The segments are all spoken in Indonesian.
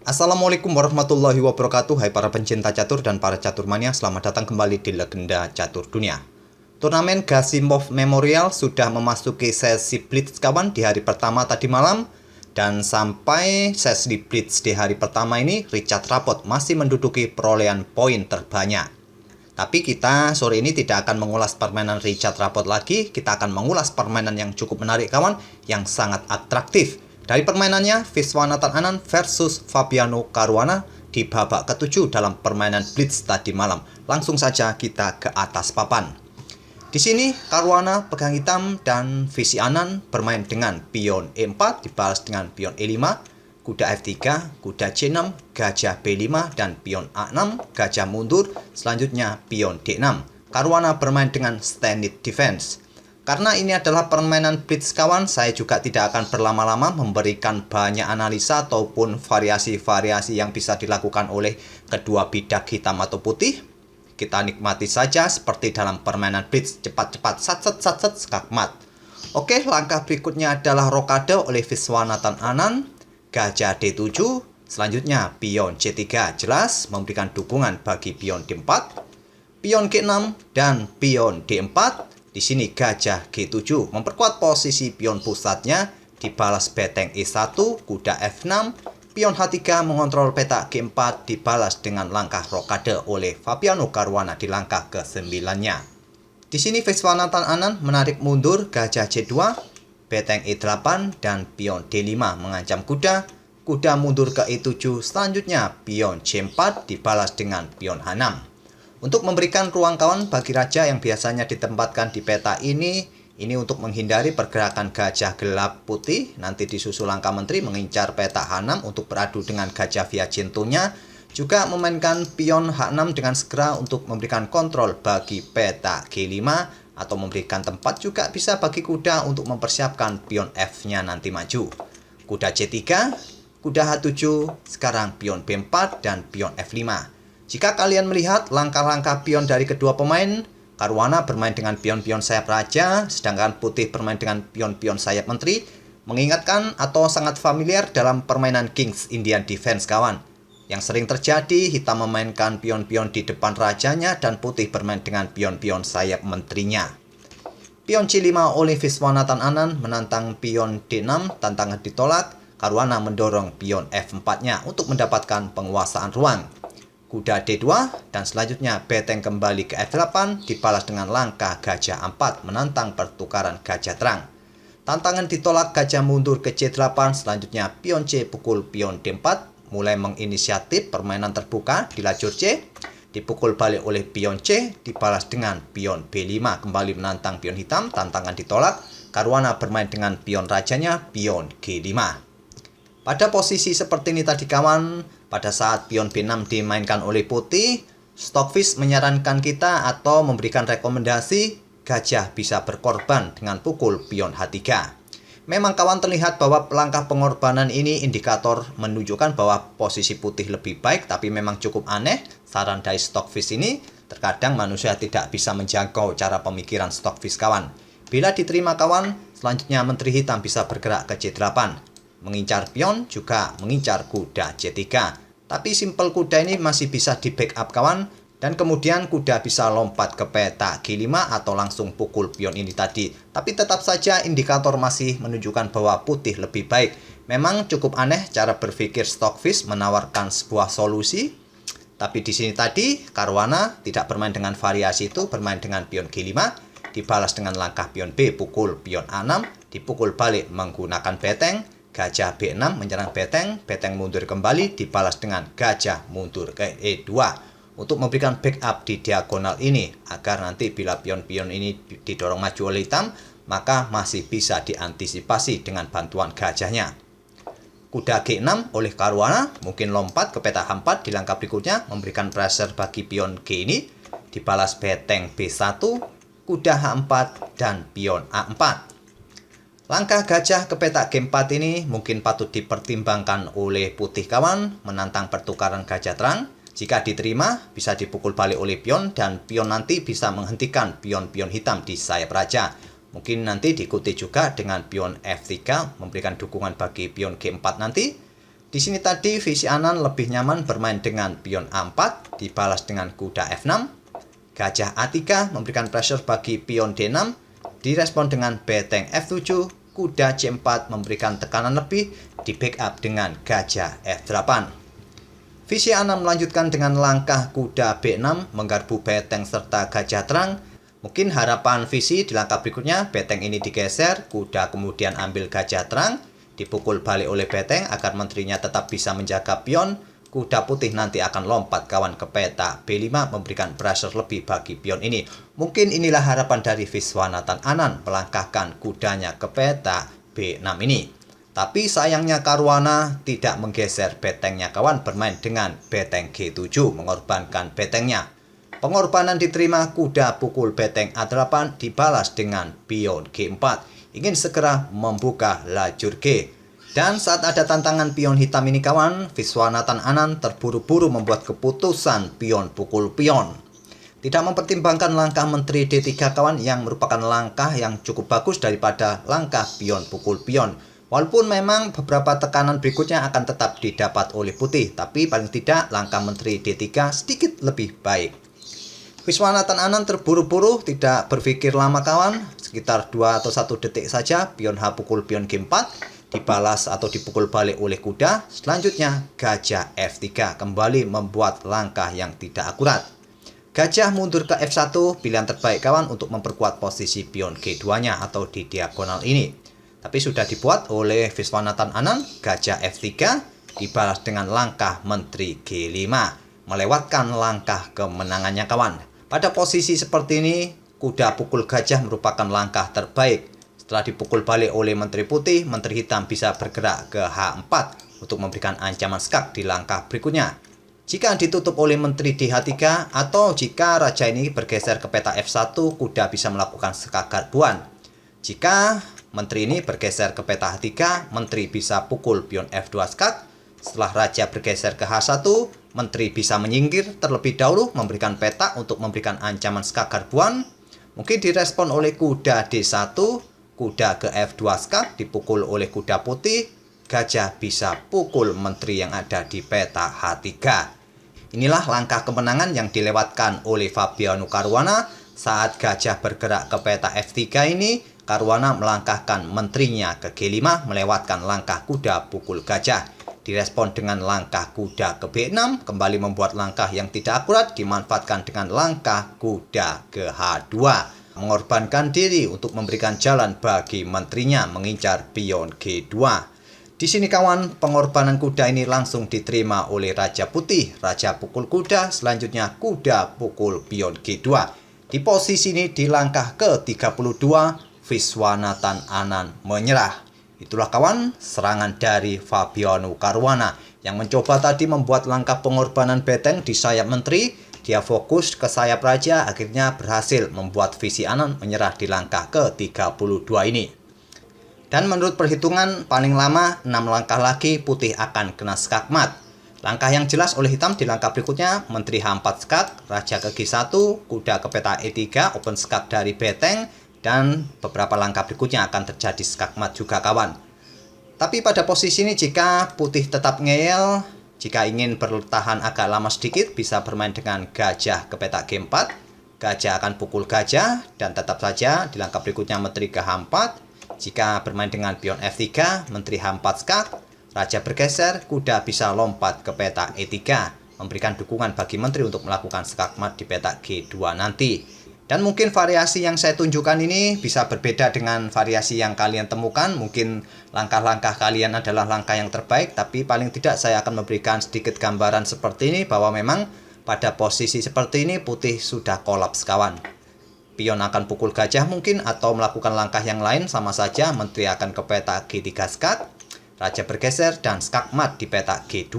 Assalamualaikum warahmatullahi wabarakatuh. Hai para pencinta catur dan para caturmania, selamat datang kembali di Legenda Catur Dunia. Turnamen Gasimov Memorial sudah memasuki sesi Blitz kawan di hari pertama tadi malam. Dan sampai sesi Blitz di hari pertama ini, Richard Rapport masih menduduki perolehan poin terbanyak. Tapi kita sore ini tidak akan mengulas permainan Richard Rapport lagi. Kita akan mengulas permainan yang cukup menarik kawan, yang sangat atraktif. Dari permainannya, Viswanathan Anand versus Fabiano Caruana di babak ke-7 dalam permainan Blitz tadi malam. Langsung saja kita ke atas papan. Di sini Caruana pegang hitam dan Visi Anand bermain dengan pion E4 dibalas dengan pion E5, kuda F3, kuda C6, gajah B5 dan pion A6, gajah mundur, selanjutnya pion D6. Caruana bermain dengan standing defense. Karena ini adalah permainan Blitz kawan, saya juga tidak akan berlama-lama memberikan banyak analisa ataupun variasi-variasi yang bisa dilakukan oleh kedua bidak hitam atau putih. Kita nikmati saja seperti dalam permainan Blitz, cepat-cepat, sat-sat, skakmat. Oke, langkah berikutnya adalah rokade oleh Viswanathan Anand, gajah D7, selanjutnya pion C3, jelas memberikan dukungan bagi pion D4, pion G6 dan pion D4. Di sini gajah G7 memperkuat posisi pion pusatnya, dibalas beteng E1, kuda F6, pion H3 mengontrol petak G4 dibalas dengan langkah rokade oleh Fabiano Caruana di langkah ke-9-nya. Di sini Viswanathan Anand menarik mundur gajah C2, beteng E8 dan pion D5 mengancam kuda, kuda mundur ke E7, selanjutnya pion C4 dibalas dengan pion H6. Untuk memberikan ruang kawan bagi raja yang biasanya ditempatkan di peta ini untuk menghindari pergerakan gajah gelap putih, nanti disusul langkah menteri mengincar peta H6 untuk beradu dengan gajah Viacentonya, juga memainkan pion H6 dengan segera untuk memberikan kontrol bagi peta G5, atau memberikan tempat juga bisa bagi kuda untuk mempersiapkan pion F-nya nanti maju. Kuda C3, kuda H7, sekarang pion B4 dan pion F5. Jika kalian melihat langkah-langkah pion dari kedua pemain, Caruana bermain dengan pion-pion sayap raja, sedangkan putih bermain dengan pion-pion sayap menteri, mengingatkan atau sangat familiar dalam permainan Kings Indian Defense kawan. Yang sering terjadi, hitam memainkan pion-pion di depan rajanya dan putih bermain dengan pion-pion sayap menterinya. Pion C5 oleh Viswanathan Anand menantang pion D6, tantangan ditolak, Caruana mendorong pion F4-nya untuk mendapatkan penguasaan ruang. Kuda D2 dan selanjutnya beteng kembali ke F8 dibalas dengan langkah gajah A4 menantang pertukaran gajah terang. Tantangan ditolak, gajah mundur ke C8, selanjutnya pion C pukul pion D4 mulai menginisiatif permainan terbuka di lajur C, dipukul balik oleh pion C dibalas dengan pion B5 kembali menantang pion hitam, tantangan ditolak, Caruana bermain dengan pion rajanya pion G5. Pada posisi seperti ini tadi kawan, pada saat pion B6 dimainkan oleh putih, Stockfish menyarankan kita atau memberikan rekomendasi gajah bisa berkorban dengan pukul pion H3. Memang kawan terlihat bahwa langkah pengorbanan ini indikator menunjukkan bahwa posisi putih lebih baik, tapi memang cukup aneh saran dari Stockfish ini. Terkadang manusia tidak bisa menjangkau cara pemikiran Stockfish kawan. Bila diterima kawan, selanjutnya menteri hitam bisa bergerak ke C8. Mengincar pion juga mengincar kuda C3. Tapi simpel kuda ini masih bisa di backup kawan. Dan kemudian kuda bisa lompat ke peta G5 atau langsung pukul pion ini tadi. Tapi tetap saja indikator masih menunjukkan bahwa putih lebih baik. Memang cukup aneh cara berpikir Stockfish menawarkan sebuah solusi. Tapi di sini tadi Caruana tidak bermain dengan variasi itu, bermain dengan pion G5. Dibalas dengan langkah pion B pukul pion A6. Dipukul balik menggunakan beteng. Gajah B6 menyerang beteng, beteng mundur kembali dibalas dengan gajah mundur ke E2 untuk memberikan backup di diagonal ini agar nanti bila pion-pion ini didorong maju oleh hitam maka masih bisa diantisipasi dengan bantuan gajahnya. Kuda G6 oleh Caruana mungkin lompat ke peta H4 di langkah berikutnya memberikan pressure bagi pion G ini, dibalas beteng B1, kuda H4 dan pion A4. Langkah gajah ke petak G4 ini mungkin patut dipertimbangkan oleh putih kawan, menantang pertukaran gajah terang. Jika diterima, bisa dipukul balik oleh pion dan pion nanti bisa menghentikan pion-pion hitam di sayap raja. Mungkin nanti diikuti juga dengan pion F3 memberikan dukungan bagi pion G4 nanti. Di sini tadi Visi Anan lebih nyaman bermain dengan pion A4 dibalas dengan kuda F6. Gajah A3 memberikan pressure bagi pion D6, direspon dengan beteng F7, kuda C4 memberikan tekanan lebih, di backup dengan gajah F8. Visi Anan melanjutkan dengan langkah kuda B6 menggarpu beteng serta gajah terang. Mungkin harapan Visi di langkah berikutnya beteng ini digeser, kuda kemudian ambil gajah terang, dipukul balik oleh beteng agar menterinya tetap bisa menjaga pion. Kuda putih nanti akan lompat kawan ke peta B5 memberikan pressure lebih bagi pion ini. Mungkin inilah harapan dari Viswanathan Anand melangkahkan kudanya ke peta B6 ini. Tapi sayangnya Caruana tidak menggeser betengnya kawan, bermain dengan beteng G7 mengorbankan betengnya. Pengorbanan diterima, kuda pukul beteng A8 dibalas dengan pion G4. Ingin segera membuka lajur G. Dan saat ada tantangan pion hitam ini kawan, Viswanathan Anand terburu-buru membuat keputusan pion pukul pion. Tidak mempertimbangkan langkah menteri D3 kawan yang merupakan langkah yang cukup bagus daripada langkah pion pukul pion. Walaupun memang beberapa tekanan berikutnya akan tetap didapat oleh putih, tapi paling tidak langkah menteri D3 sedikit lebih baik. Viswanathan Anand terburu-buru, tidak berpikir lama kawan, sekitar 2 atau 1 detik saja pion H pukul pion G4 dibalas atau dipukul balik oleh kuda. Selanjutnya gajah F3 kembali membuat langkah yang tidak akurat. Gajah mundur ke F1, pilihan terbaik kawan untuk memperkuat posisi pion G2-nya atau di diagonal ini. Tapi sudah dibuat oleh Viswanathan Anand, gajah F3 dibalas dengan langkah menteri G5, melewatkan langkah kemenangannya kawan. Pada posisi seperti ini, kuda pukul gajah merupakan langkah terbaik. Setelah dipukul balik oleh menteri putih, menteri hitam bisa bergerak ke H4 untuk memberikan ancaman skak di langkah berikutnya. Jika ditutup oleh menteri di H3 atau jika raja ini bergeser ke peta F1, kuda bisa melakukan skak garbuan. Jika menteri ini bergeser ke peta H3, menteri bisa pukul pion F2 skak. Setelah raja bergeser ke H1, menteri bisa menyingkir terlebih dahulu memberikan peta untuk memberikan ancaman skak garbuan. Mungkin direspon oleh kuda D1, kuda ke F2 skak dipukul oleh kuda putih, gajah bisa pukul menteri yang ada di peta H3. Inilah langkah kemenangan yang dilewatkan oleh Fabiano Caruana. Saat gajah bergerak ke peta F3 ini, Caruana melangkahkan menterinya ke G5 melewatkan langkah kuda pukul gajah. Direspon dengan langkah kuda ke B6, kembali membuat langkah yang tidak akurat, dimanfaatkan dengan langkah kuda ke H2. Mengorbankan diri untuk memberikan jalan bagi menterinya mengincar pion G2. Di sini kawan, pengorbanan kuda ini langsung diterima oleh Raja Putih. Raja pukul kuda, selanjutnya kuda pukul pion G2. Di posisi ini di langkah ke-32, Viswanathan Anand menyerah. Itulah kawan, serangan dari Fabiano Caruana yang mencoba tadi membuat langkah pengorbanan beteng di sayap menteri. Dia fokus ke sayap raja, akhirnya berhasil membuat Visi Anan menyerah di langkah ke-32 ini. Dan menurut perhitungan, paling lama 6 langkah lagi putih akan kena skakmat. Langkah yang jelas oleh hitam di langkah berikutnya, menteri H4 skak, raja ke G1, kuda ke peta E3, open skak dari beteng, dan beberapa langkah berikutnya akan terjadi skakmat juga kawan. Tapi pada posisi ini jika putih tetap ngeyel, jika ingin bertahan agak lama sedikit, bisa bermain dengan gajah ke peta G4. Gajah akan pukul gajah, dan tetap saja di langkah berikutnya menteri ke H4. Jika bermain dengan pion F3, menteri H4 skak, raja bergeser, kuda bisa lompat ke peta E3, memberikan dukungan bagi menteri untuk melakukan skakmat di peta G2 nanti. Dan mungkin variasi yang saya tunjukkan ini bisa berbeda dengan variasi yang kalian temukan. Mungkin langkah-langkah kalian adalah langkah yang terbaik, tapi paling tidak saya akan memberikan sedikit gambaran seperti ini bahwa memang pada posisi seperti ini putih sudah kolaps kawan. Pion akan pukul gajah mungkin atau melakukan langkah yang lain, sama saja menteri akan ke peta G3 skak, raja bergeser dan skakmat di peta G2.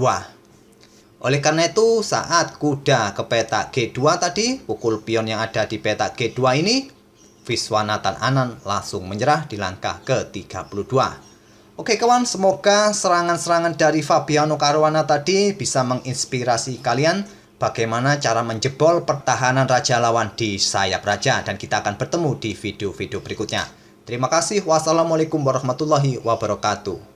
Oleh karena itu, saat kuda ke peta G2 tadi, pukul pion yang ada di peta G2 ini, Viswanathan Anand langsung menyerah di langkah ke-32. Oke kawan, semoga serangan-serangan dari Fabiano Caruana tadi bisa menginspirasi kalian bagaimana cara menjebol pertahanan raja lawan di sayap raja. Dan kita akan bertemu di video-video berikutnya. Terima kasih. Wassalamualaikum warahmatullahi wabarakatuh.